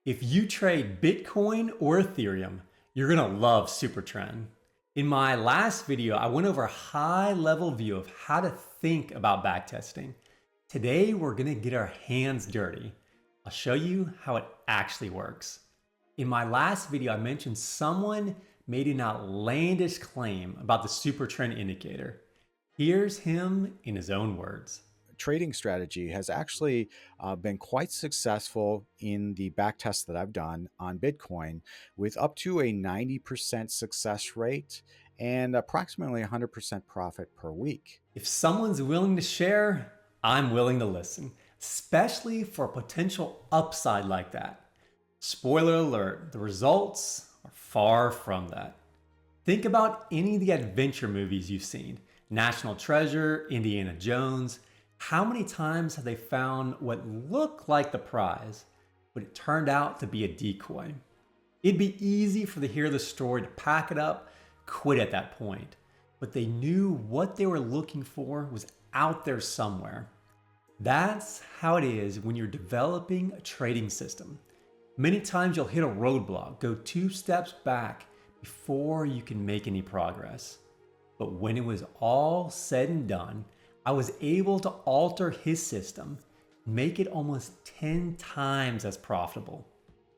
If you trade Bitcoin or Ethereum, you're gonna love Supertrend. In my last video, I went over a high-level view of how to think about backtesting. Today, we're gonna get our hands dirty. I'll show you how it actually works. In my last video, I mentioned someone made an outlandish claim about the Supertrend indicator. Here's him in his own words. Trading strategy has actually been quite successful in the back tests that I've done on Bitcoin, with up to a 90% success rate and approximately 100% profit per week. If someone's willing to share, I'm willing to listen, especially for a potential upside like that. Spoiler alert, the results are far from that. Think about any of the adventure movies you've seen. National Treasure, Indiana Jones. How many times have they found what looked like the prize, but it turned out to be a decoy? It'd be easy for the hero of the story to pack it up, quit at that point, but they knew what they were looking for was out there somewhere. That's how it is when you're developing a trading system. Many times you'll hit a roadblock, go 2 steps back before you can make any progress. But when it was all said and done, I was able to alter his system, make it almost 10 times as profitable.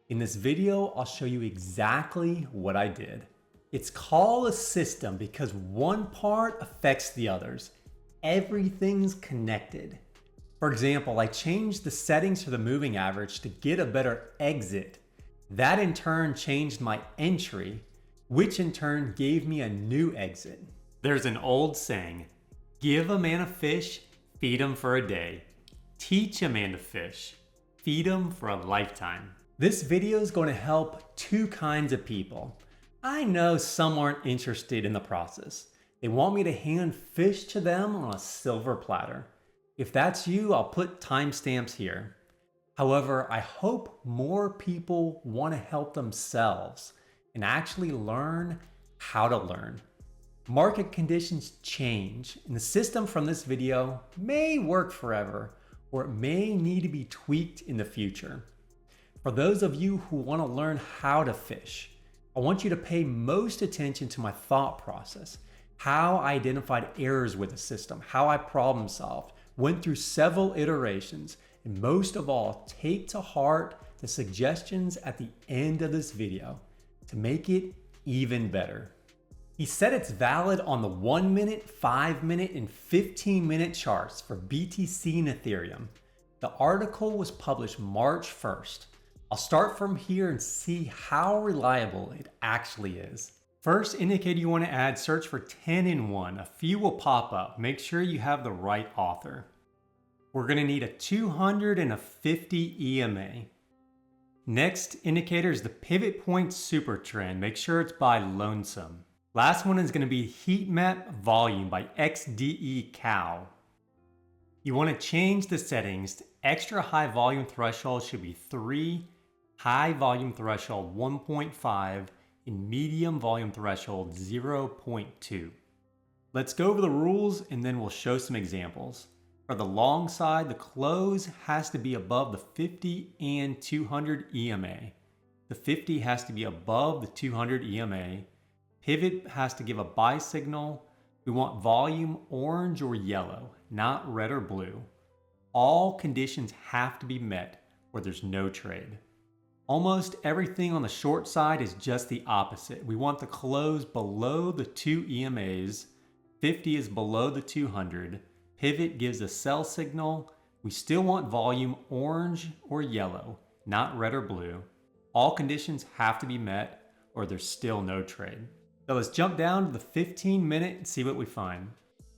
In this video, I'll show you exactly what I did. It's called a system because one part affects the others. Everything's connected. For example, I changed the settings for the moving average to get a better exit. That in turn changed my entry, which in turn gave me a new exit. There's an old saying, give a man a fish, feed him for a day. Teach a man to fish, feed him for a lifetime. This video is going to help 2 kinds of people. I know some aren't interested in the process. They want me to hand fish to them on a silver platter. If that's you, I'll put timestamps here. However, I hope more people want to help themselves and actually learn how to learn. Market conditions change, and the system from this video may work forever, or it may need to be tweaked in the future. For those of you who want to learn how to fish, I want you to pay most attention to my thought process, how I identified errors with the system, how I problem solved, went through several iterations, and most of all, take to heart the suggestions at the end of this video to make it even better. He said it's valid on the 1 minute, 5 minute, and 15-minute charts for BTC and Ethereum. The article was published March 1st. I'll start from here and see how reliable it actually is. First indicator you want to add, search for 10 in 1. A few will pop up. Make sure you have the right author. We're going to need a 200 and a 50 EMA. Next indicator is the pivot point Supertrend. Make sure it's by Lonesome. Last one is going to be heat map volume by XDE-Cow. You want to change the settings. Extra high volume threshold should be 3, high volume threshold 1.5, and medium volume threshold 0.2. Let's go over the rules and then we'll show some examples. For the long side, the close has to be above the 50 and 200 EMA. The 50 has to be above the 200 EMA. Pivot has to give a buy signal. We want volume orange or yellow, not red or blue. All conditions have to be met or there's no trade. Almost everything on the short side is just the opposite. We want the close below the 2 EMAs. 50 is below the 200. Pivot gives a sell signal. We still want volume orange or yellow, not red or blue. All conditions have to be met or there's still no trade. So let's jump down to the 15-minute and see what we find.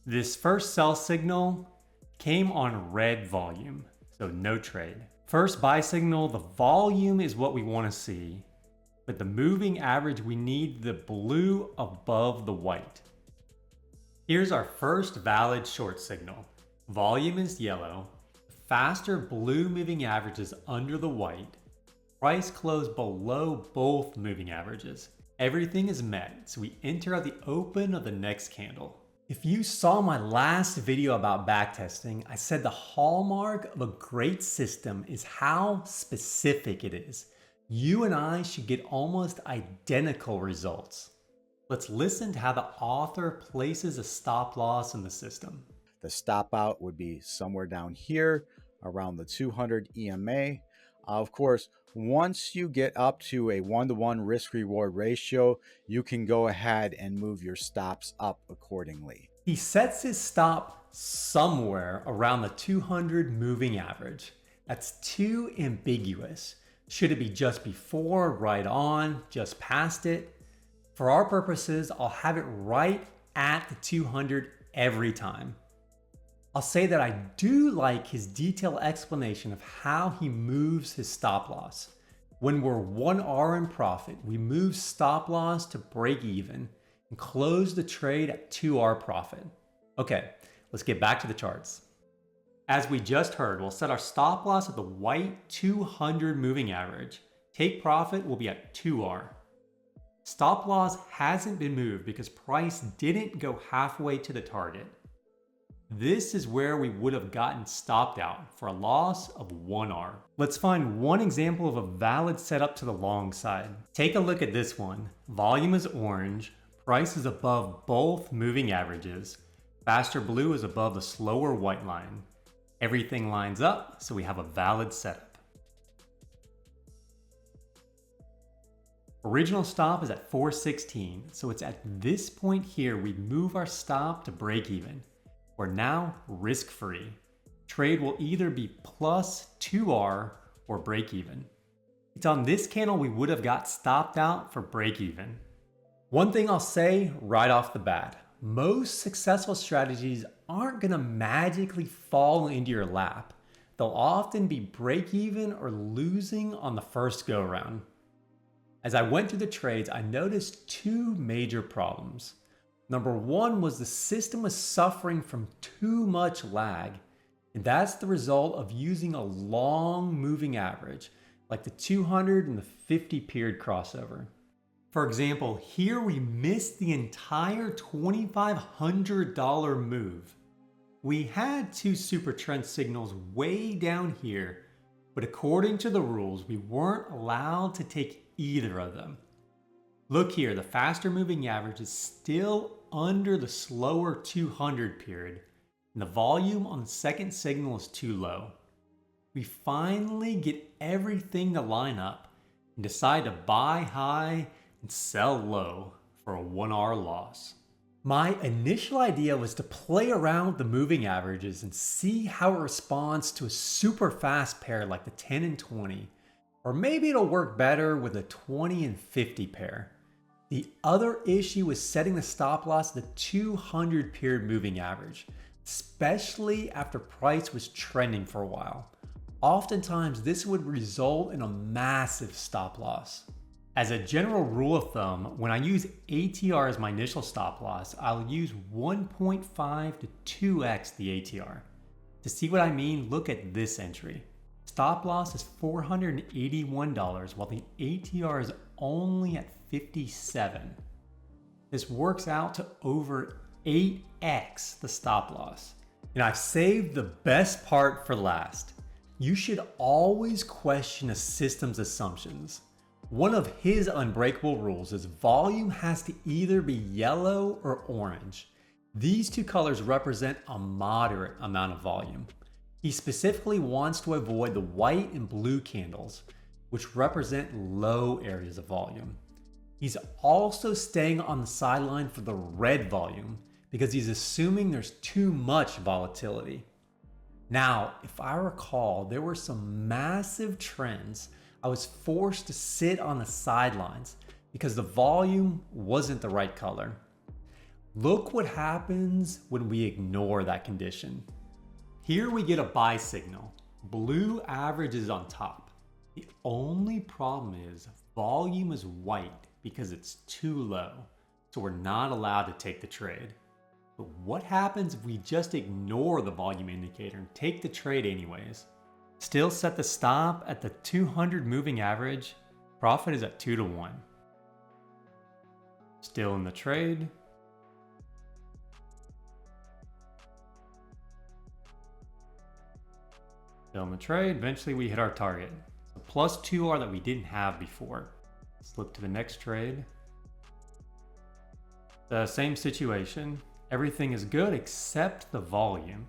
This first sell signal came on red volume, so no trade. First buy signal, the volume is what we want to see, but the moving average, we need the blue above the white. Here's our first valid short signal. Volume is yellow. The faster blue moving average is under the white. Price closed below both moving averages. Everything is met, so we enter at the open of the next candle. If you saw my last video about backtesting, I said the hallmark of a great system is how specific it is. you and I should get almost identical results. Let's listen to how the author places a stop loss in the system. The stop out would be somewhere down here around the 200 EMA. Of course, once you get up to a 1-to-1 risk reward ratio, you can go ahead and move your stops up accordingly. He sets his stop somewhere around the 200 moving average. That's too ambiguous. Should it be just before, right on, just past it? For our purposes, I'll have it right at the 200 every time. I'll say that I do like his detailed explanation of how he moves his stop loss. When we're 1R in profit, we move stop loss to break even and close the trade at 2R profit. Okay, let's get back to the charts. As we just heard, we'll set our stop loss at the white 200 moving average. Take profit will be at 2R. Stop loss hasn't been moved because price didn't go halfway to the target. This is where we would have gotten stopped out for a loss of 1R. Let's find one example of a valid setup to the long side. Take a look at this one. Volume is orange, price is above both moving averages, faster blue is above the slower white line. Everything lines up, so we have a valid setup. Original stop is at 416, so it's at this point here we move our stop to break even. We're now risk-free. Trade will either be plus 2R or break even. It's on this candle we would have got stopped out for break even. One thing I'll say right off the bat, most successful strategies aren't gonna magically fall into your lap. They'll often be break even or losing on the first go around. As I went through the trades, I noticed two major problems. Number one was the system was suffering from too much lag, and that's the result of using a long moving average, like the 200 and the 50 period crossover. For example, here we missed the entire $2,500 move. We had two Supertrend signals way down here, but according to the rules, we weren't allowed to take either of them. Look here, the faster moving average is still under the slower 200 period, and the volume on the second signal is too low. We finally get everything to line up and decide to buy high and sell low for a 1R loss. My initial idea was to play around with the moving averages and see how it responds to a super fast pair like the 10 and 20, or maybe it'll work better with a 20 and 50 pair. The other issue was setting the stop loss at the 200 period moving average, especially after price was trending for a while. Oftentimes, this would result in a massive stop loss. As a general rule of thumb, when I use ATR as my initial stop loss, I'll use 1.5 to 2x the ATR. To see what I mean, look at this entry. Stop loss is $481, while the ATR is only at 57. This works out to over 8x the stop loss. And I've saved the best part for last. You should always question a system's assumptions. One of his unbreakable rules is volume has to either be yellow or orange. These two colors represent a moderate amount of volume. He specifically wants to avoid the white and blue candles, which represent low areas of volume. He's also staying on the sideline for the red volume because he's assuming there's too much volatility. Now, if I recall, there were some massive trends I was forced to sit on the sidelines because the volume wasn't the right color. Look what happens when we ignore that condition. Here we get a buy signal. Blue average is on top. The only problem is volume is white because it's too low, so we're not allowed to take the trade. But what happens if we just ignore the volume indicator and take the trade anyways? Still set the stop at the 200 moving average. Profit is at 2 to 1. Still in the trade. Still in the trade. Eventually we hit our target. So plus 2R that we didn't have before. Let's look to the next trade. The same situation. Everything is good except the volume.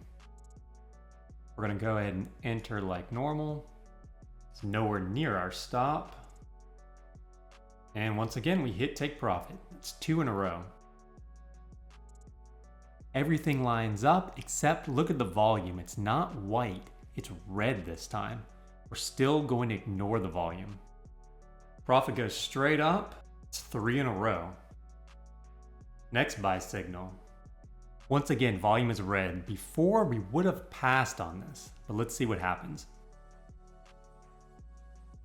We're gonna go ahead and enter like normal. It's nowhere near our stop. And once again, we hit take profit. It's 2 in a row. Everything lines up except look at the volume. It's not white, it's red this time. We're still going to ignore the volume. Profit goes straight up. It's 3 in a row. Next buy signal. Once again, volume is red. Before we would have passed on this, but let's see what happens.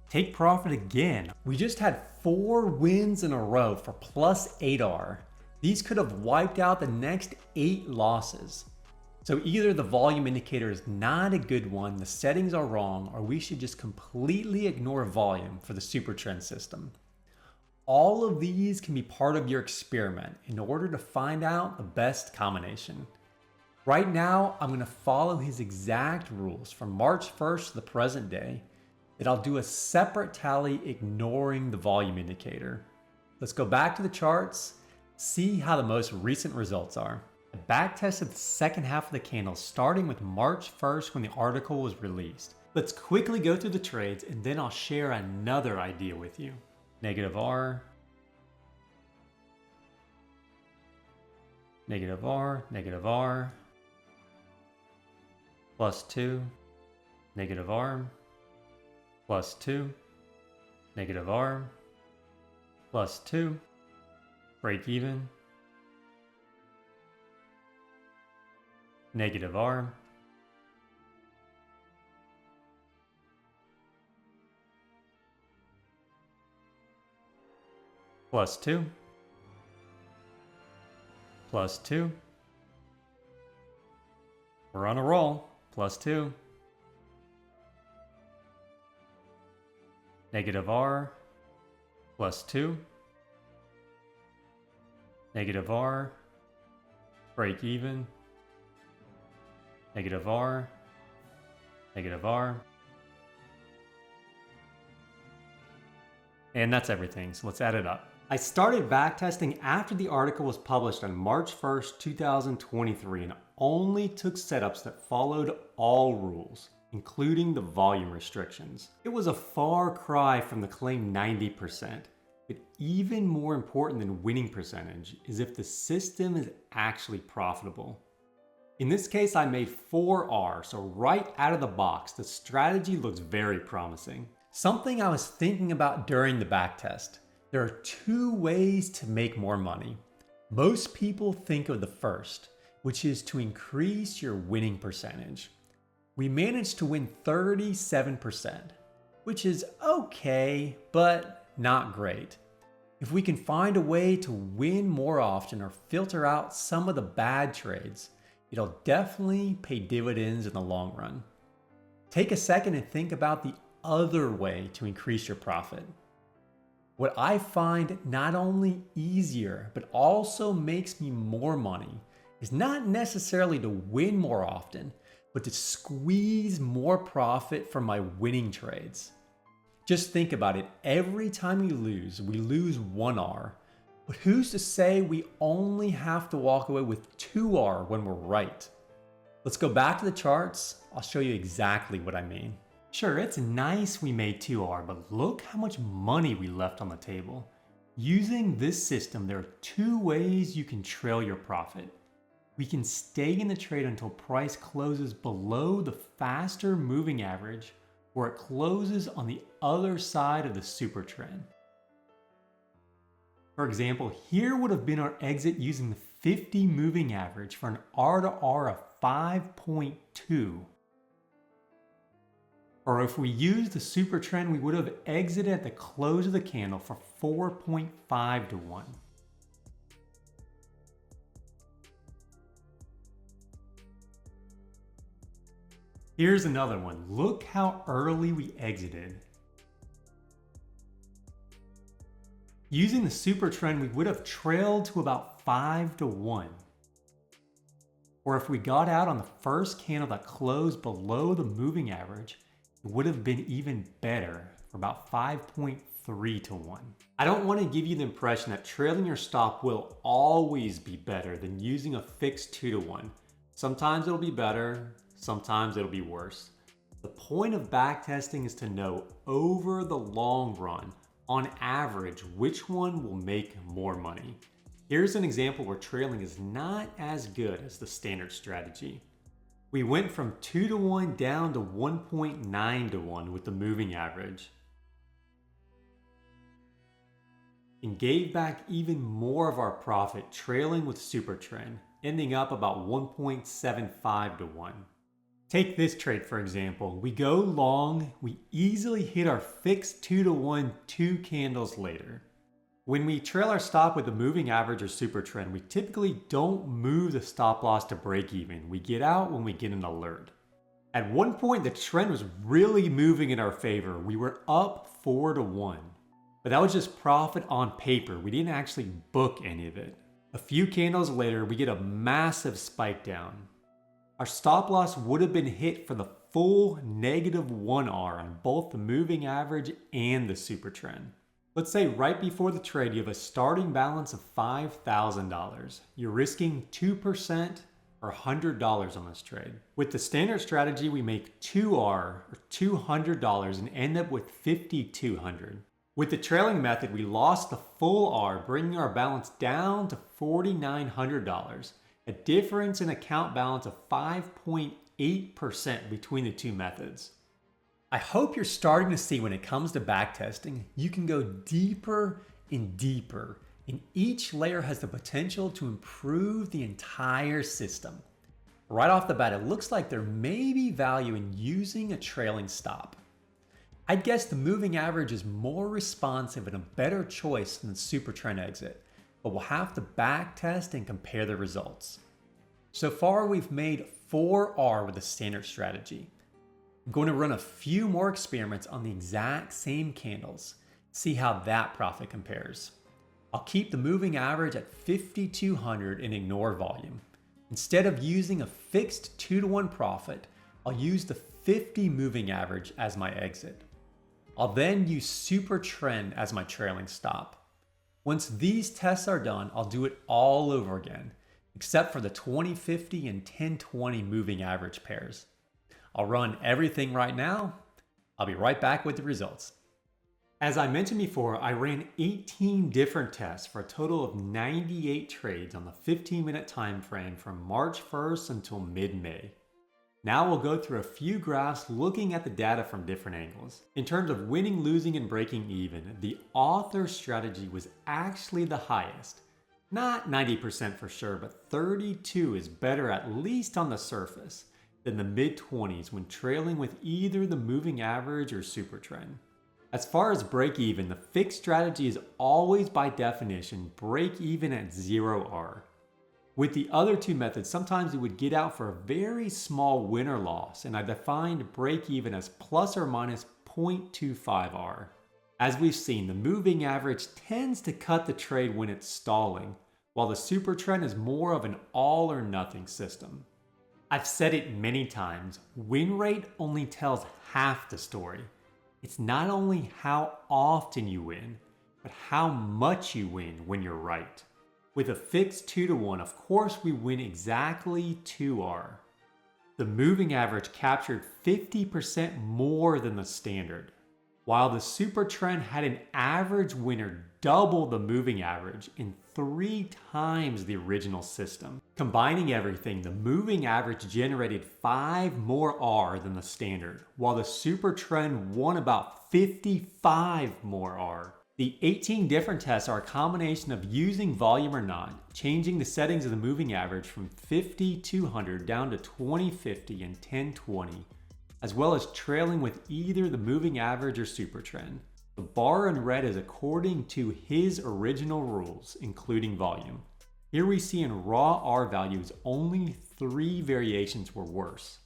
Take profit again. We just had 4 wins in a row for plus 8R. These could have wiped out the next 8 losses. So either the volume indicator is not a good one, the settings are wrong, or we should just completely ignore volume for the Supertrend system. All of these can be part of your experiment in order to find out the best combination. Right now, I'm going to follow his exact rules from March 1st to the present day. Then I'll do a separate tally ignoring the volume indicator. Let's go back to the charts, see how the most recent results are. I backtested the second half of the candle starting with March 1st when the article was released. Let's quickly go through the trades and then I'll share another idea with you. Negative R, negative R, negative R, plus 2, negative R, plus 2, negative R, plus 2, break even, negative R, plus 2, plus 2, we're on a roll, plus 2, negative R, plus 2, negative R, break even, negative R, negative R. And that's everything, so let's add it up. I started backtesting after the article was published on March 1st, 2023, and only took setups that followed all rules, including the volume restrictions. It was a far cry from the claimed 90%, but even more important than winning percentage is if the system is actually profitable. In this case, I made 4R, so right out of the box, the strategy looks very promising. Something I was thinking about during the backtest. There are 2 ways to make more money. Most people think of the first, which is to increase your winning percentage. We managed to win 37%, which is okay, but not great. If we can find a way to win more often or filter out some of the bad trades, it'll definitely pay dividends in the long run. Take a second and think about the other way to increase your profit. What I find not only easier, but also makes me more money is not necessarily to win more often, but to squeeze more profit from my winning trades. Just think about it. Every time we lose 1R. But who's to say we only have to walk away with 2R when we're right? Let's go back to the charts. I'll show you exactly what I mean. Sure, it's nice we made 2R, but look how much money we left on the table. Using this system, there are 2 ways you can trail your profit. We can stay in the trade until price closes below the faster moving average, or it closes on the other side of the super trend. For example, here would have been our exit using the 50 moving average for an R to R of 5.2. Or if we used the super trend, we would have exited at the close of the candle for 4.5 to 1. Here's another one. Look how early we exited. Using the super trend, we would have trailed to about 5 to 1. Or if we got out on the first candle that closed below the moving average, it would have been even better, for about 5.3 to 1. I don't want to give you the impression that trailing your stop will always be better than using a fixed 2 to 1. Sometimes it'll be better, sometimes it'll be worse. The point of backtesting is to know over the long run, on average, which one will make more money. Here's an example where trailing is not as good as the standard strategy. We went from 2 to 1 down to 1.9 to 1 with the moving average, and gave back even more of our profit trailing with Supertrend, ending up about 1.75 to 1. Take this trade for example. We go long, we easily hit our fixed 2 to 1 2 candles later. When we trail our stop with the moving average or Supertrend, we typically don't move the stop loss to break even. We get out when we get an alert. At one point, the trend was really moving in our favor. We were up 4 to 1. But that was just profit on paper. We didn't actually book any of it. A few candles later, we get a massive spike down. Our stop loss would have been hit for the full -1R on both the moving average and the Supertrend. Let's say right before the trade, you have a starting balance of $5,000. You're risking 2% or $100 on this trade. With the standard strategy, we make 2R or $200 and end up with $5,200. With the trailing method, we lost the full R, bringing our balance down to $4,900, a difference in account balance of 5.8% between the two methods. I hope you're starting to see when it comes to backtesting, you can go deeper and deeper, and each layer has the potential to improve the entire system. Right off the bat, it looks like there may be value in using a trailing stop. I'd guess the moving average is more responsive and a better choice than the Supertrend exit, but we'll have to backtest and compare the results. So far, we've made 4R with the standard strategy. I'm going to run a few more experiments on the exact same candles, see how that profit compares. I'll keep the moving average at 5,200 and ignore volume. Instead of using a fixed 2 to 1 profit, I'll use the 50 moving average as my exit. I'll then use Supertrend as my trailing stop. Once these tests are done, I'll do it all over again, except for the 20/50 and 10/20 moving average pairs. I'll run everything right now. I'll be right back with the results. As I mentioned before, I ran 18 different tests for a total of 98 trades on the 15-minute time frame from March 1st until mid-May. Now we'll go through a few graphs looking at the data from different angles. In terms of winning, losing, and breaking even, the author strategy was actually the highest. Not 90% for sure, but 32 is better, at least on the surface, than the mid-20s when trailing with either the moving average or Supertrend. As far as break even, the fixed strategy is always by definition break even at 0R. With the other two methods, sometimes you would get out for a very small win or loss, and I defined break even as plus or minus 0.25R. As we've seen, the moving average tends to cut the trade when it's stalling, while the Supertrend is more of an all or nothing system. I've said it many times, win rate only tells half the story. It's not only how often you win, but how much you win when you're right. With a fixed 2 to 1, of course we win exactly 2R. The moving average captured 50% more than the standard, while the Supertrend had an average winner double the moving average and 3 times the original system. Combining everything, the moving average generated 5 more R than the standard, while the Supertrend won about 55 more R. The 18 different tests are a combination of using volume or not, changing the settings of the moving average from 5,200 down to 20/50 and 10/20, as well as trailing with either the moving average or Supertrend. The bar in red is according to his original rules, including volume. Here we see in raw R values only 3 variations were worse.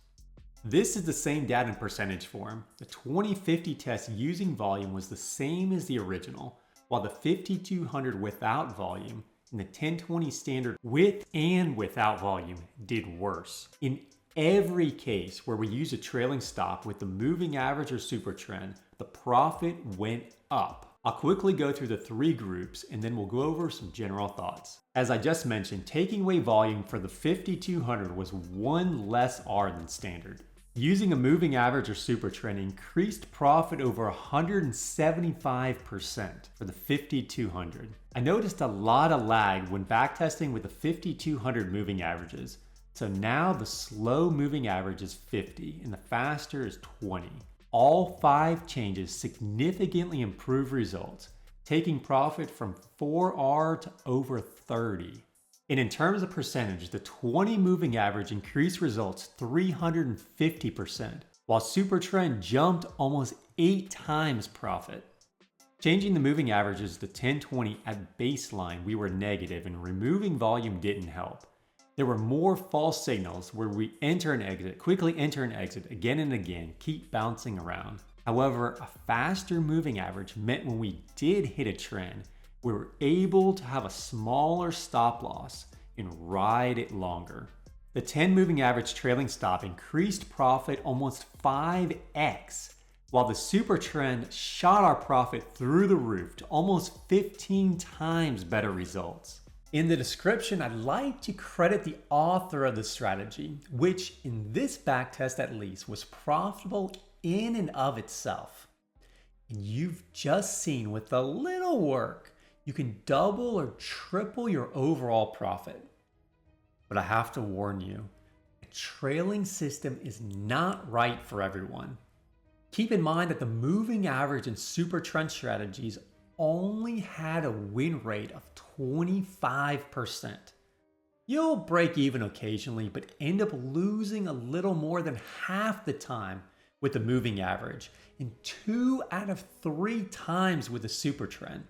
This is the same data in percentage form. The 20/50 test using volume was the same as the original, while the 5,200 without volume and the 10/20 standard with and without volume did worse. In every case where we use a trailing stop with the moving average or Supertrend, the profit went up. I'll quickly go through the 3 groups and then we'll go over some general thoughts. As I just mentioned, taking away volume for the 5200 was 1 less R than standard. Using a moving average or Supertrend increased profit over 175% for the 5200. I noticed a lot of lag when backtesting with the 5200 moving averages. So now the slow moving average is 50 and the faster is 20. All 5 changes significantly improve results, taking profit from 4R to over 30. And in terms of percentage, the 20 moving average increased results 350%, while Supertrend jumped almost 8 times profit. Changing the moving averages to 10-20 at baseline, we were negative, and removing volume didn't help. There were more false signals where we enter and exit, quickly enter and exit again and again, keep bouncing around. However, a faster moving average meant when we did hit a trend, we were able to have a smaller stop loss and ride it longer. The 10 moving average trailing stop increased profit almost 5x, while the Supertrend shot our profit through the roof to almost 15 times better results. In the description, I'd like to credit the author of the strategy, which in this backtest at least was profitable in and of itself. And you've just seen with a little work, you can double or triple your overall profit. But I have to warn you, a trailing system is not right for everyone. Keep in mind that the moving average and Supertrend strategies only had a win rate of 25%. You'll break even occasionally, but end up losing a little more than half the time with the moving average and 2 out of 3 times with the Supertrend.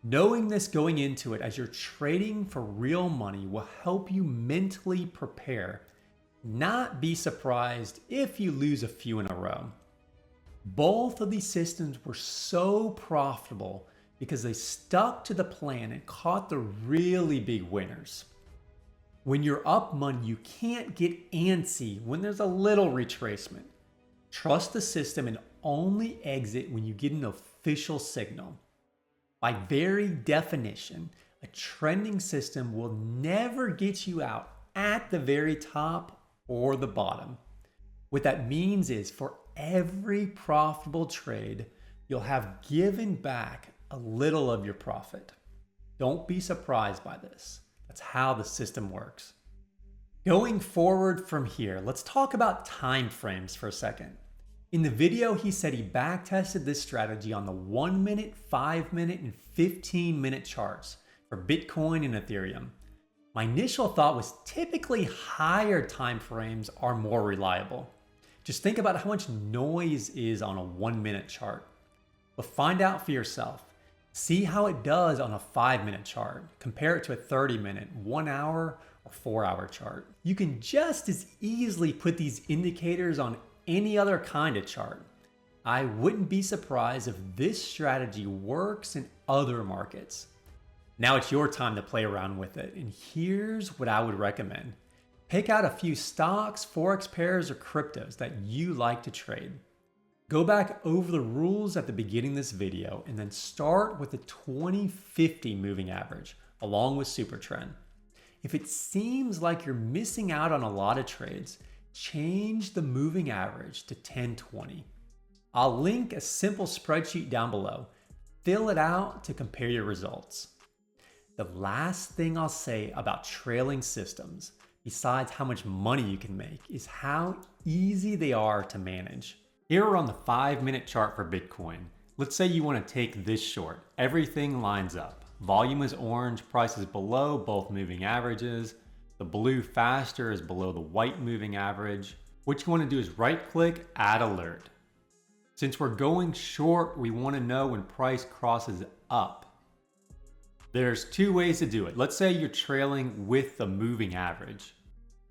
Knowing this going into it as you're trading for real money will help you mentally prepare, not be surprised if you lose a few in a row. Both of these systems were so profitable because they stuck to the plan and caught the really big winners. When you're up money, you can't get antsy when there's a little retracement. Trust the system and only exit when you get an official signal. By very definition, a trending system will never get you out at the very top or the bottom. What that means is for every profitable trade, you'll have given back a little of your profit. Don't be surprised by this. That's how the system works. Going forward from here, let's talk about time frames for a second. In the video, he said he backtested this strategy on the 1 minute, 5 minute, and 15 minute charts for Bitcoin and Ethereum. My initial thought was typically higher time frames are more reliable. Just think about how much noise is on a 1 minute chart. But find out for yourself. See how it does on a 5 minute chart. Compare it to a 30 minute, 1 hour, or 4 hour chart. You can just as easily put these indicators on any other kind of chart. I wouldn't be surprised if this strategy works in other markets. Now it's your time to play around with it, and here's what I would recommend. Pick out a few stocks, forex pairs, or cryptos that you like to trade. Go back over the rules at the beginning of this video and then start with the 2050 moving average along with Supertrend. If it seems like you're missing out on a lot of trades, change the moving average to 10-20. I'll link a simple spreadsheet down below. Fill it out to compare your results. The last thing I'll say about trailing systems, besides how much money you can make, is how easy they are to manage. Here we're on the 5 minute chart for Bitcoin. Let's say you want to take this short. Everything lines up. Volume is orange, price is below both moving averages. The blue faster is below the white moving average. What you want to do is right click, add alert. Since we're going short, we want to know when price crosses up. There's 2 ways to do it. Let's say you're trailing with the moving average.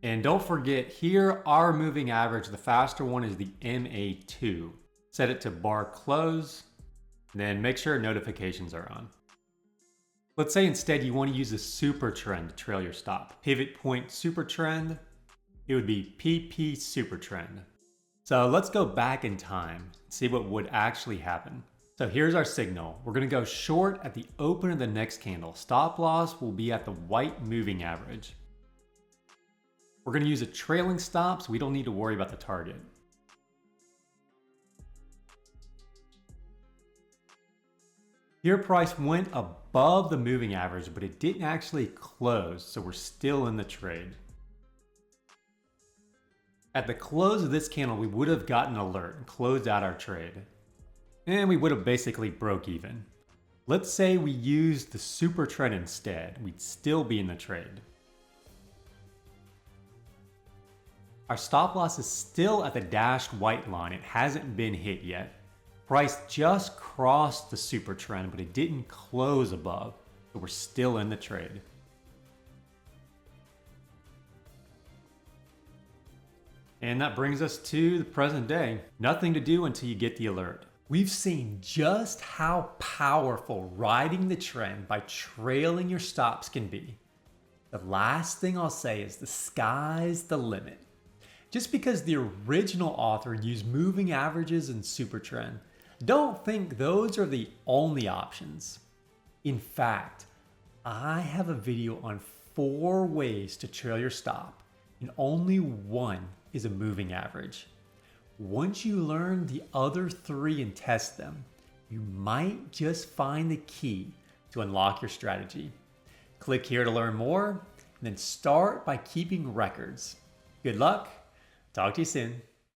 And don't forget, here our moving average, the faster one is the MA2. Set it to bar close, then make sure notifications are on. Let's say instead you want to use a Supertrend to trail your stop. Pivot point Supertrend, it would be PP Supertrend. So let's go back in time and see what would actually happen. So here's our signal. We're gonna go short at the open of the next candle. Stop loss will be at the white moving average. We're gonna use a trailing stop so we don't need to worry about the target. Here price went above the moving average, but it didn't actually close, so we're still in the trade. At the close of this candle, we would have gotten an alert and closed out our trade. And we would have basically broke even. Let's say we used the Supertrend instead, we'd still be in the trade. Our stop loss is still at the dashed white line, it hasn't been hit yet. Price just crossed the Supertrend, but it didn't close above, so we're still in the trade. And that brings us to the present day. Nothing to do until you get the alert. We've seen just how powerful riding the trend by trailing your stops can be. The last thing I'll say is the sky's the limit. Just because the original author used moving averages and Supertrend, don't think those are the only options. In fact, I have a video on 4 ways to trail your stop, and only one is a moving average. Once you learn the other 3 and test them, you might just find the key to unlock your strategy. Click here to learn more, and then start by keeping records. Good luck. Talk to you soon.